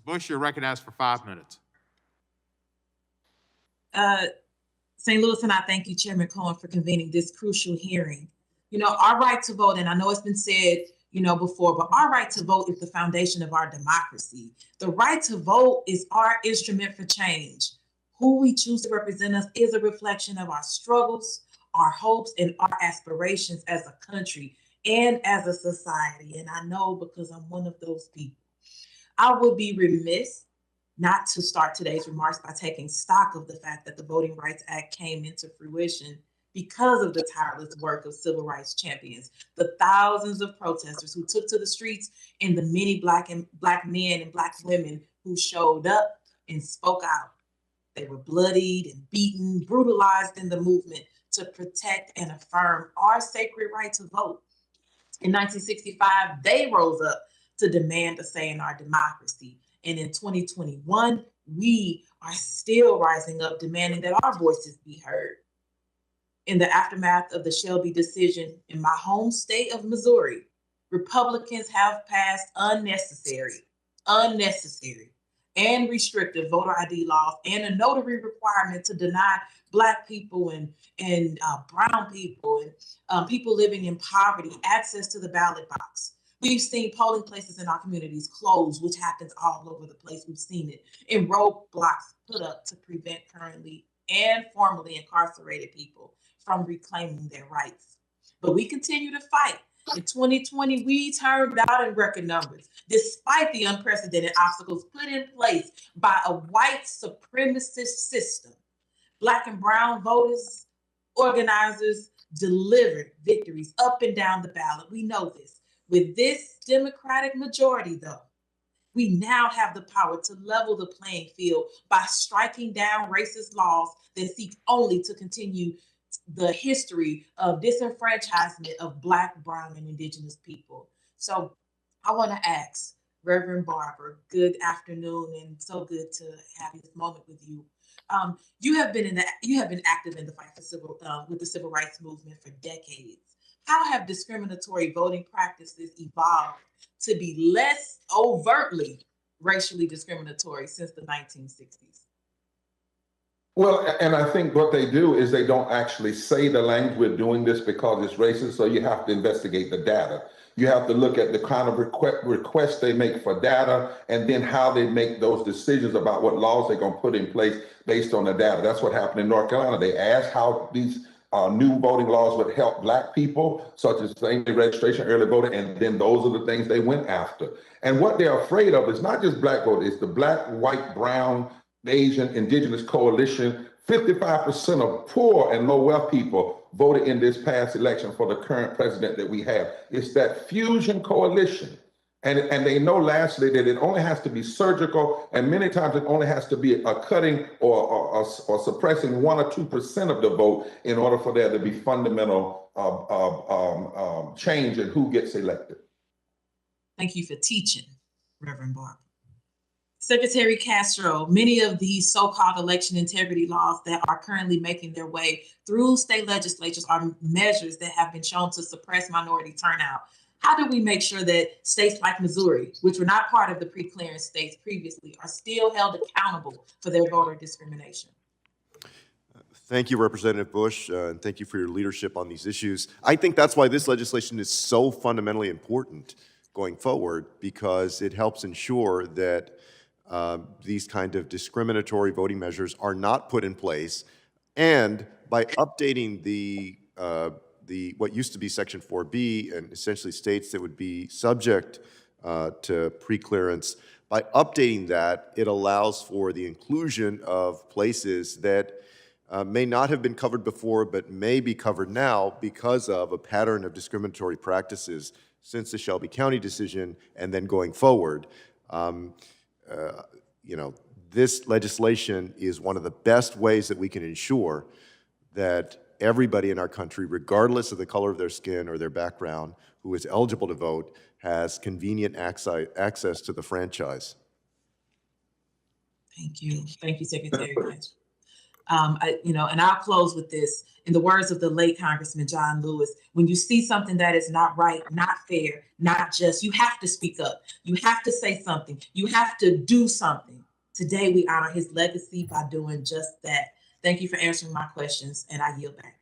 Bush, you're recognized for 5 minutes. St. Louis, and I thank you, Chairman Cohen, for convening this crucial hearing. You know, our right to vote, and I know it's been said, you know, before, but our right to vote is the foundation of our democracy. The right to vote is our instrument for change. Who we choose to represent us is a reflection of our struggles, our hopes, and our aspirations as a country and as a society. And I know because I'm one of those people. I would be remiss not to start today's remarks by taking stock of the fact that the Voting Rights Act came into fruition because of the tireless work of civil rights champions, the thousands of protesters who took to the streets, and the many Black men and Black women who showed up and spoke out. They were bloodied and beaten, brutalized in the movement to protect and affirm our sacred right to vote. In 1965, they rose up to demand a say in our democracy. And in 2021, we are still rising up, demanding that our voices be heard. In the aftermath of the Shelby decision in my home state of Missouri, Republicans have passed unnecessary, and restrictive voter ID laws and a notary requirement to deny Black people and brown people and people living in poverty access to the ballot box. We've seen polling places in our communities close, which happens all over the place. We've seen it, and roadblocks put up to prevent currently and formerly incarcerated people from reclaiming their rights. But we continue to fight. In 2020, we turned out in record numbers, despite the unprecedented obstacles put in place by a white supremacist system. Black and brown voters, organizers delivered victories up and down the ballot. We know this. With this Democratic majority, though, we now have the power to level the playing field by striking down racist laws that seek only to continue the history of disenfranchisement of Black, brown, and Indigenous people. So I want to ask Reverend Barber, good afternoon, and so good to have this moment with you. You have been active in the fight for with the civil rights movement for decades. How have discriminatory voting practices evolved to be less overtly racially discriminatory since the 1960s? Well, and I think what they do is they don't actually say the language, we're doing this because it's racist, so you have to investigate the data. You have to look at the kind of requests they make for data and then how they make those decisions about what laws they're going to put in place based on the data. That's what happened in North Carolina. They asked how these new voting laws would help Black people, such as same-day registration, early voting, and then those are the things they went after. And what they're afraid of is not just Black vote, it's the Black, white, brown, Asian, Indigenous coalition. 55% of poor and low wealth people voted in this past election for the current president that we have. It's that fusion coalition. And they know lastly that it only has to be surgical, and many times it only has to be a cutting or suppressing 1 or 2% of the vote in order for there to be fundamental change in who gets elected. Thank you for teaching, Reverend Barber. Secretary Castro, many of these so-called election integrity laws that are currently making their way through state legislatures are measures that have been shown to suppress minority turnout. How do we make sure that states like Missouri, which were not part of the pre-clearance states previously, are still held accountable for their voter discrimination? Thank you, Representative Bush, and thank you for your leadership on these issues. I think that's why this legislation is so fundamentally important going forward, because it helps ensure that these kind of discriminatory voting measures are not put in place, and by updating the what used to be Section 4B and essentially states that would be subject to pre-clearance, by updating that, it allows for the inclusion of places that may not have been covered before but may be covered now because of a pattern of discriminatory practices since the Shelby County decision and then going forward. You know, this legislation is one of the best ways that we can ensure that everybody in our country, regardless of the color of their skin or their background, who is eligible to vote, has convenient access to the franchise. Thank you. Thank you, Secretary. And I'll close with this. In the words of the late Congressman John Lewis, when you see something that is not right, not fair, not just, you have to speak up. You have to say something. You have to do something. Today, we honor his legacy by doing just that. Thank you for answering my questions, and I yield back.